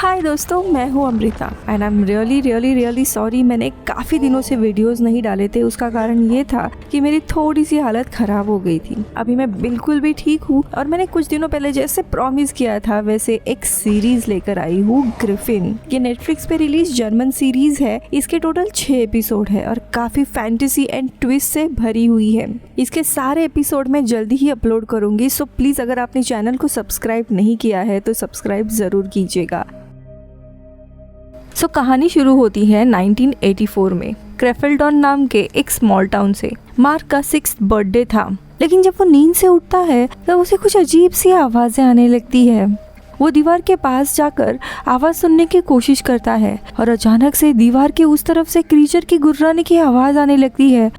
हाय दोस्तों, मैं हूँ Amrita and I am really sorry. मैंने काफ़ी दिनों से वीडियोस नहीं डाले थे। उसका कारण ये था कि मेरी थोड़ी सी हालत ख़राब हो गई थी। अभी मैं बिल्कुल भी ठीक हूँ और मैंने कुछ दिनों पहले जैसे प्रॉमिस किया था वैसे एक सीरीज लेकर आई हूँ, ग्रिफिन। ये नेटफ्लिक्स पे रिलीज जर्मन सीरीज है। इसके टोटल 6 एपिसोड है और काफ़ी फैंटेसी एंड ट्विस्ट से भरी हुई है। इसके सारे एपिसोड मैं जल्दी ही अपलोड करूँगी, सो प्लीज़ अगर आपने चैनल को सब्सक्राइब नहीं किया है तो सब्सक्राइब ज़रूर कीजिएगा। कहानी शुरू होती है 1984 में क्रेफेल्डॉन नाम के एक स्मॉल टाउन से। मार्क का 6th बर्थडे था, लेकिन जब वो नींद से उठता है तो उसे कुछ अजीब सी आवाज़ें आने लगती है। वो दीवार के पास जाकर आवाज़ सुनने की कोशिश करता है और अचानक से दीवार के उस तरफ से क्रीचर की गुर्राने की आवाज़ आने लगती है।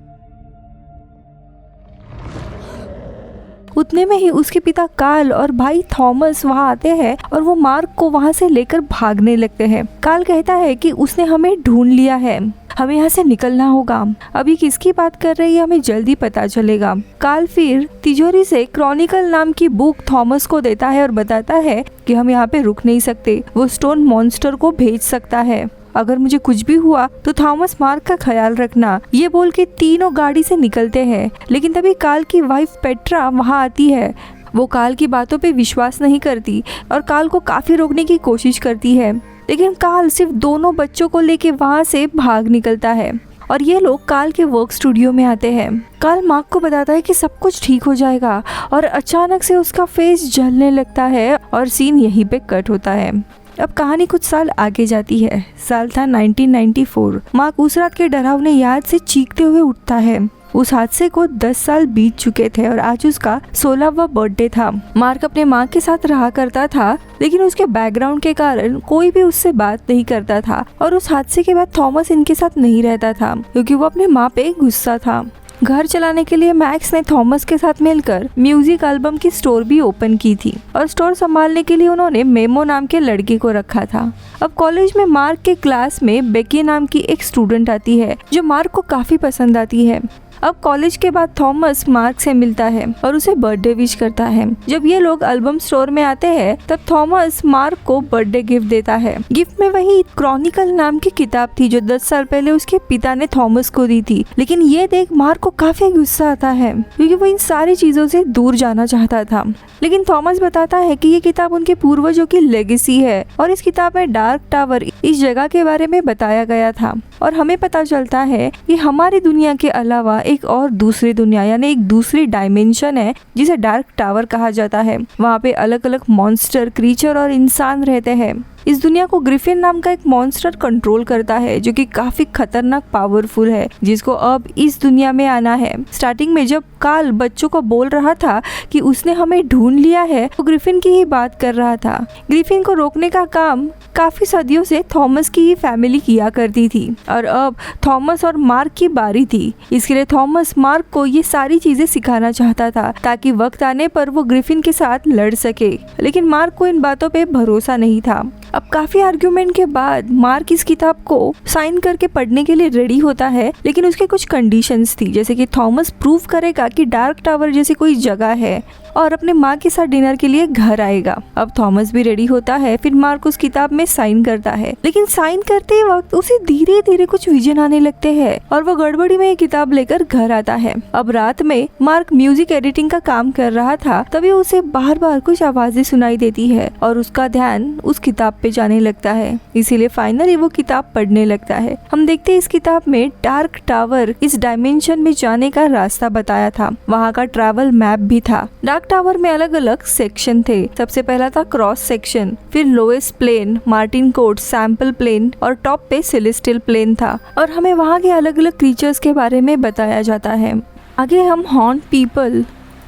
उतने में ही उसके पिता कार्ल और भाई थॉमस वहां आते हैं और वो मार्क को वहां से लेकर भागने लगते हैं। कार्ल कहता है कि उसने हमें ढूंढ लिया है, हमें यहाँ से निकलना होगा। अभी किसकी बात कर रही है हमें जल्दी पता चलेगा। कार्ल फिर तिजोरी से क्रॉनिकल नाम की बुक थॉमस को देता है और बताता है कि हम यहाँ पे रुक नहीं सकते, वो स्टोन मॉन्स्टर को भेज सकता है। अगर मुझे कुछ भी हुआ तो थॉमस मार्क का ख्याल रखना। ये बोल के तीनों गाड़ी से निकलते हैं, लेकिन तभी कार्ल की वाइफ पेट्रा वहाँ आती है। वो कार्ल की बातों पे विश्वास नहीं करती और कार्ल को काफी रोकने की कोशिश करती है, लेकिन कार्ल सिर्फ दोनों बच्चों को लेके वहाँ से भाग निकलता है और ये लोग कार्ल के वर्क स्टूडियो में आते हैं। कार्ल मार्क को बताता है कि सब कुछ ठीक हो जाएगा और अचानक से उसका फेस जलने लगता है और सीन यहीं पे कट होता है। अब कहानी कुछ साल आगे जाती है। साल था 1994। मार्क उस रात के डरावने याद से चीखते हुए उठता है। उस हादसे को 10 साल बीत चुके थे और आज उसका 16वां बर्थडे था। मार्क अपने माँ के साथ रहा करता था, लेकिन उसके बैकग्राउंड के कारण कोई भी उससे बात नहीं करता था और उस हादसे के बाद थॉमस इनके साथ नहीं रहता था क्योंकि वो अपने माँ पे गुस्सा था। घर चलाने के लिए मैक्स ने थॉमस के साथ मिलकर म्यूजिक एल्बम की स्टोर भी ओपन की थी और स्टोर संभालने के लिए उन्होंने मेमो नाम के लड़के को रखा था। अब कॉलेज में मार्क के क्लास में बेकी नाम की एक स्टूडेंट आती है जो मार्क को काफी पसंद आती है। अब कॉलेज के बाद थॉमस मार्क से मिलता है और उसे बर्थडे विश करता है। जब ये लोग एल्बम स्टोर में आते हैं तब थॉमस मार्क को बर्थडे गिफ्ट देता है। गिफ्ट में वही क्रॉनिकल नाम की किताब थी जो 10 साल पहले उसके पिता ने थॉमस को दी थी। लेकिन ये देख मार्क को काफी गुस्सा आता है क्योंकि वो इन सारी चीजों से दूर जाना चाहता था। लेकिन थॉमस बताता है कि ये किताब उनके पूर्वजों की लेगेसी है और इस किताब में डार्क टावर इस जगह के बारे में बताया गया था और हमें पता चलता है कि हमारी दुनिया के अलावा एक और दूसरी दुनिया यानी एक दूसरी डायमेंशन है जिसे डार्क टावर कहा जाता है। वहाँ पे अलग अलग मॉन्स्टर, क्रीचर और इंसान रहते हैं। इस दुनिया को ग्रिफिन नाम का एक मॉन्स्टर कंट्रोल करता है जो कि काफी खतरनाक पावरफुल है, जिसको अब इस दुनिया में आना है। स्टार्टिंग में जब कार्ल बच्चों को बोल रहा था कि उसने हमें ढूंढ लिया है, वो ग्रिफिन की ही बात कर रहा था। ग्रिफिन को रोकने का काम काफी सदियों से थॉमस की ही फैमिली किया करती थी और अब थॉमस और मार्क की बारी थी। इसके लिए थॉमस मार्क को ये सारी चीजें सिखाना चाहता था ताकि वक्त आने पर वो ग्रिफिन के साथ लड़ सके, लेकिन मार्क को इन बातों पे भरोसा नहीं था। अब काफी आर्ग्यूमेंट के बाद मार्क इस किताब को साइन करके पढ़ने के लिए रेडी होता है, लेकिन उसके कुछ कंडीशंस थी, जैसे कि थॉमस प्रूव करेगा कि डार्क टावर जैसी कोई जगह है और अपने माँ के साथ डिनर के लिए घर आएगा। अब थॉमस भी रेडी होता है, फिर मार्क उस किताब में साइन करता है, लेकिन साइन करते वक्त उसे धीरे धीरे कुछ विजन आने लगते हैं और वो गड़बड़ी में ये किताब लेकर घर आता है। अब रात में मार्क म्यूजिक एडिटिंग का काम कर रहा था, तभी उसे बार बार कुछ आवाजें सुनाई देती है और उसका ध्यान उस किताब पे जाने लगता है, इसीलिए फाइनली वो किताब पढ़ने लगता है। हम देखते हैं इस किताब में डार्क टावर इस डायमेंशन में जाने का रास्ता बताया था, वहाँ का ट्रैवल मैप भी था। डार्क टावर में अलग अलग सेक्शन थे। सबसे पहला था क्रॉस सेक्शन, फिर lowest plane, Martin coat, sample plane और टॉप पे सेलेस्टियल प्लेन था और हमें वहाँ के अलग अलग क्रीचर्स के बारे में बताया जाता है। आगे हम haunt people,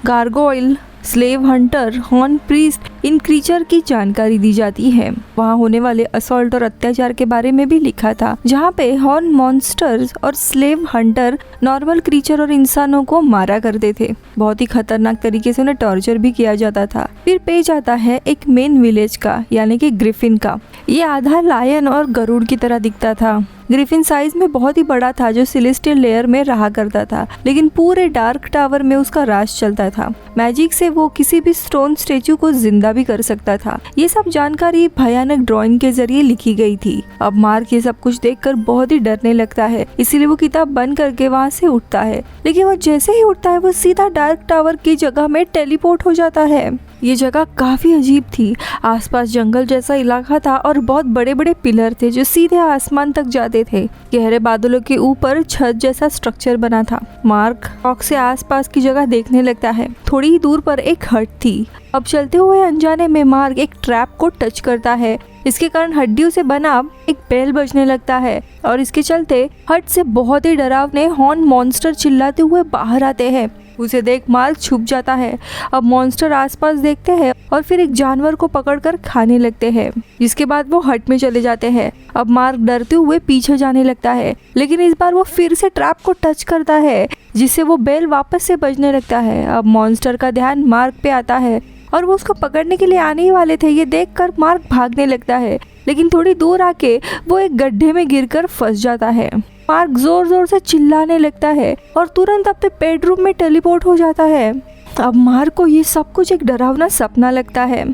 gargoyle, slave hunter, horn priest, इन क्रीचर की जानकारी दी जाती है। वहाँ होने वाले असॉल्ट और अत्याचार के बारे में भी लिखा था, जहाँ पे हॉर्न मॉन्स्टर्स और स्लेव हंटर नॉर्मल क्रीचर और इंसानों को मारा करते थे। बहुत ही खतरनाक तरीके से उन्हें टॉर्चर भी किया जाता था। फिर पेज आता है एक मेन विलेज का, यानी कि ग्रिफिन का। ये आधा लायन और गरुड़ की तरह दिखता था। ग्रिफिन साइज में बहुत ही बड़ा था जो सेलेस्टियल लेयर में रहा करता था, लेकिन पूरे डार्क टावर में उसका राज चलता था। मैजिक से वो किसी भी स्टोन स्टेचू को जिंदा भी कर सकता था। ये सब जानकारी भयानक ड्राइंग के जरिए लिखी गई थी। अब मार्क ये सब कुछ देखकर बहुत ही डरने लगता है, इसीलिए वो किताब बंद करके वहाँ से उठता है। लेकिन वो जैसे ही उठता है वो सीधा डार्क टावर की जगह में टेलीपोर्ट हो जाता है। ये जगह काफी अजीब थी। आसपास जंगल जैसा इलाका था और बहुत बड़े बड़े पिलर थे जो सीधे आसमान तक जाते थे। गहरे बादलों के ऊपर छत जैसा स्ट्रक्चर बना था। मार्क रॉक से आसपास की जगह देखने लगता है। थोड़ी ही दूर पर एक हट थी। अब चलते हुए अनजाने में मार्क एक ट्रैप को टच करता है। इसके कारण हड्डियों से बना एक बेल बजने लगता है और इसके चलते हट से बहुत ही डरावने हॉर्न मॉन्स्टर चिल्लाते हुए बाहर आते हैं। उसे देख मार्क छुप जाता है। अब मॉन्स्टर आसपास देखते हैं और फिर एक जानवर को पकड़कर खाने लगते हैं, जिसके बाद वो हट में चले जाते हैं। अब मार्क डरते हुए पीछे जाने लगता है, लेकिन इस बार वो फिर से ट्रैप को टच करता है, जिससे वो बेल वापस से बजने लगता है। अब मॉन्स्टर का ध्यान मार्क पे आता है और वो उसको पकड़ने के लिए आने ही वाले थे। ये देखकर मार्क भागने लगता है, लेकिन थोड़ी दूर आके वो एक गड्ढे में गिरकर फंस जाता है। मार्क जोर जोर से चिल्लाने लगता है और तुरंत अपने बेडरूम में टेलीपोर्ट हो जाता है। अब मार्क को ये सब कुछ एक डरावना सपना लगता है।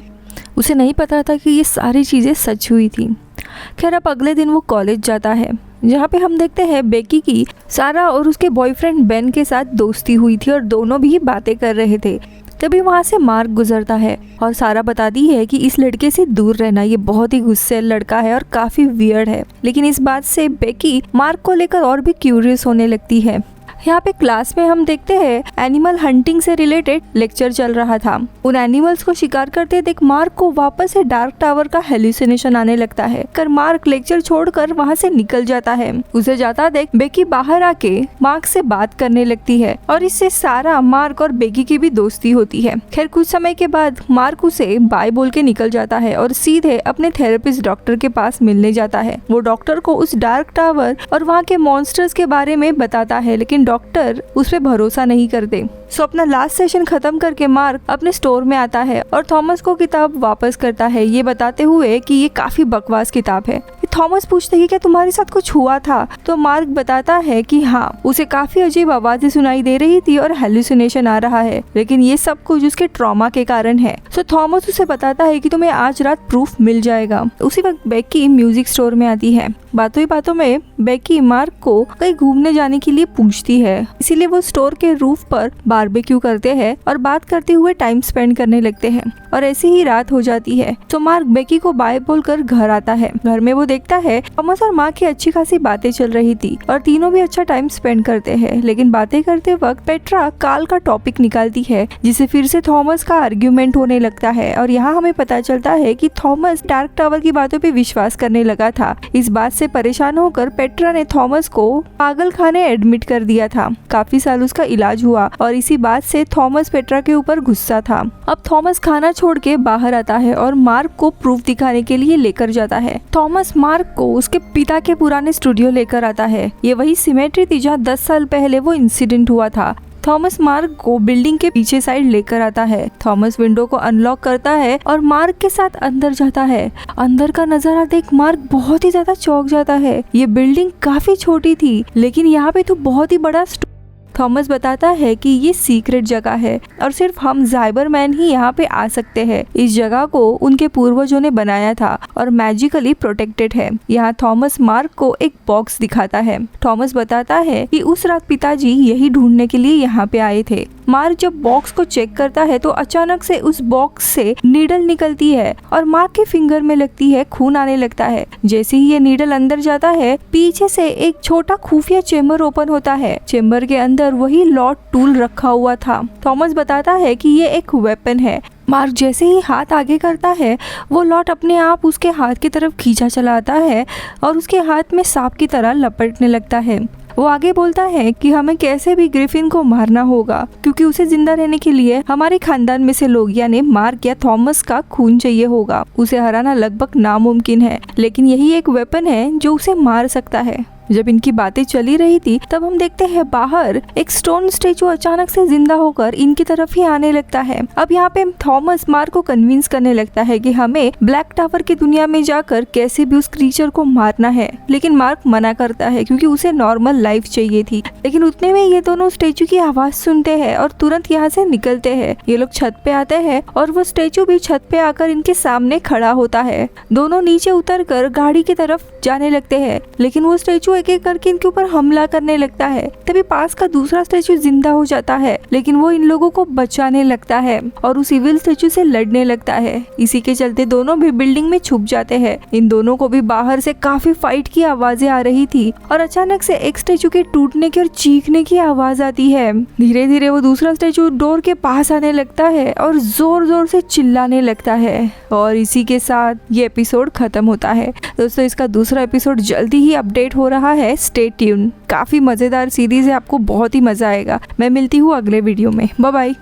उसे नहीं पता था कि ये सारी चीज़ें सच हुई थी। खैर, अब अगले दिन वो कॉलेज जाता है, जहाँ पे हम देखते हैं बेकी की सारा और उसके बॉयफ्रेंड बेन के साथ दोस्ती हुई थी और दोनों भी बातें कर रहे थे। तभी वहाँ से मार्क गुजरता है और सारा बताती है कि इस लड़के से दूर रहना, ये बहुत ही गुस्सैल लड़का है और काफी वियर्ड है। लेकिन इस बात से बेकी मार्क को लेकर और भी क्यूरियस होने लगती है। यहाँ पे क्लास में हम देखते हैं एनिमल हंटिंग से रिलेटेड लेक्चर चल रहा था। उन एनिमल्स को शिकार करते देख मार्क को वापस से डार्क टावर का हेलुसिनेशन आने लगता है। कर मार्क लेक्चर छोड़कर वहाँ से निकल जाता है। उसे जाता देख बेकी बाहर आके मार्क से बात करने लगती है और इससे सारा, मार्क और बेकी की भी दोस्ती होती है। खैर, कुछ समय के बाद मार्क उसे बाय बोल के निकल जाता है और सीधे अपने थेरेपिस्ट डॉक्टर के पास मिलने जाता है। वो डॉक्टर को उस डार्क टावर और वहाँ के मॉन्स्टर्स के बारे में बताता है, लेकिन डॉक्टर उस पे भरोसा नहीं करते। सो अपना लास्ट सेशन खत्म करके मार्क अपने स्टोर में आता है और थॉमस को किताब वापस करता है, ये बताते हुए कि ये काफी बकवास किताब है। थॉमस पूछते हैं कि क्या तुम्हारे साथ कुछ हुआ था? तो मार्क बताता है कि हाँ, उसे काफी अजीब आवाजें सुनाई दे रही थी और हेलुसिनेशन आ रहा है, लेकिन ये सब कुछ उसके ट्रॉमा के कारण है। सो थॉमस उसे बताता है कि तुम्हें आज रात प्रूफ मिल जाएगा। उसी वक्त बेकी म्यूजिक स्टोर में आती है। बातों ही बातों में बेकी मार्क को कहीं घूमने जाने के लिए पूछती है, इसीलिए वो स्टोर के रूफ पर बारबेक्यू करते हैं और बात करते हुए टाइम स्पेंड करने लगते हैं और ऐसे ही रात हो जाती है। तो मार्क बेकी को बाय बोलकर घर आता है। घर में वो देखता है थॉमस और माँ की अच्छी खासी बातें चल रही थी और तीनों भी अच्छा टाइम स्पेंड करते हैं, लेकिन बातें करते वक्त पेट्रा काल का टॉपिक निकालती है, जिससे फिर से थॉमस का आर्ग्यूमेंट होने लगता है। और यहाँ हमें पता चलता है कि थॉमस डार्क टावर की बातों पे विश्वास करने लगा था। इस बात से परेशान होकर पेट्रा ने थॉमस को पागल खाने एडमिट कर दिया था। काफी साल उसका इलाज हुआ और इसी बात से थॉमस पेट्रा के ऊपर गुस्सा था। अब थॉमस खाना छोड़ के बाहर आता है और मार्क को प्रूफ दिखाने के लिए लेकर जाता है। थॉमस मार्क को उसके पिता के पुराने स्टूडियो लेकर आता है। ये वही सिमेट्री थी जहाँ 10 साल पहले वो इंसिडेंट हुआ था। थॉमस मार्क को बिल्डिंग के पीछे साइड लेकर आता है। थॉमस विंडो को अनलॉक करता है और मार्क के साथ अंदर जाता है। अंदर का नजारा देख मार्क बहुत ही ज्यादा चौंक जाता है। ये बिल्डिंग काफी छोटी थी, लेकिन यहाँ पे तो बहुत ही बड़ा। थॉमस बताता है कि ये सीक्रेट जगह है और सिर्फ हम ज़ाइबरमैन ही यहाँ पे आ सकते हैं। इस जगह को उनके पूर्वजों ने बनाया था और मैजिकली प्रोटेक्टेड है। यहाँ थॉमस मार्क को एक बॉक्स दिखाता है। थॉमस बताता है कि उस रात पिताजी यही ढूंढने के लिए यहाँ पे आए थे। मार्क जब बॉक्स को चेक करता है तो अचानक से उस बॉक्स से नीडल निकलती है और मार्क के फिंगर में लगती है। खून आने लगता है। जैसे ही ये नीडल अंदर जाता है, पीछे से एक छोटा खुफिया चेम्बर ओपन होता है। चेम्बर के अंदर वही लॉट टूल रखा हुआ था। थॉमस बताता है कि ये एक वेपन है। मार्क जैसे ही हाथ आगे करता है, वो लॉट अपने आप उसके हाथ की तरफ खींचा चला आता है और उसके हाथ में सांप की तरह लपटने लगता है। वो आगे बोलता है कि हमें कैसे भी ग्रिफिन को मारना होगा, क्योंकि उसे जिंदा रहने के लिए हमारे खानदान में से लोग यानी मार्क या थॉमस का खून चाहिए होगा। उसे हराना लगभग नामुमकिन है, लेकिन यही एक वेपन है जो उसे मार सकता है। जब इनकी बातें चली रही थी तब हम देखते हैं बाहर एक स्टोन स्टेचू अचानक से जिंदा होकर इनकी तरफ ही आने लगता है। अब यहाँ पे थॉमस मार्क को कन्विंस करने लगता है कि हमें ब्लैक टावर की दुनिया में जाकर कैसे भी उस क्रीचर को मारना है, लेकिन मार्क मना करता है क्योंकि उसे नॉर्मल लाइफ चाहिए थी। लेकिन उतने में ये दोनों स्टेचू की आवाज सुनते हैं और तुरंत यहाँ से निकलते हैं। ये लोग छत पे आते हैं और वो स्टेचू भी छत पे आकर इनके सामने खड़ा होता है। दोनों नीचे उतरकर गाड़ी की तरफ जाने लगते हैं, लेकिन वो स्टेचू एक एक करके इनके ऊपर हमला करने लगता है। तभी पास का दूसरा स्टेचू जिंदा हो जाता है, लेकिन वो इन लोगों को बचाने लगता है और उस इविल स्टेचू से लड़ने लगता है। इसी के चलते दोनों भी बिल्डिंग में छुप जाते हैं। इन दोनों को भी बाहर से काफी फाइट की आवाजें आ रही थी और अचानक से एक स्टेचू के टूटने की और चीखने की आवाज आती है। धीरे धीरे वो दूसरा स्टेचू डोर के पास आने लगता है और जोर जोर से चिल्लाने लगता है और इसी के साथ ये एपिसोड खत्म होता है। दोस्तों इसका दूसरा एपिसोड जल्दी ही अपडेट हो रहा है, स्टे ट्यून। काफी मजेदार सीरीज है, आपको बहुत ही मजा आएगा। मैं मिलती हूँ अगले वीडियो में। Bye bye.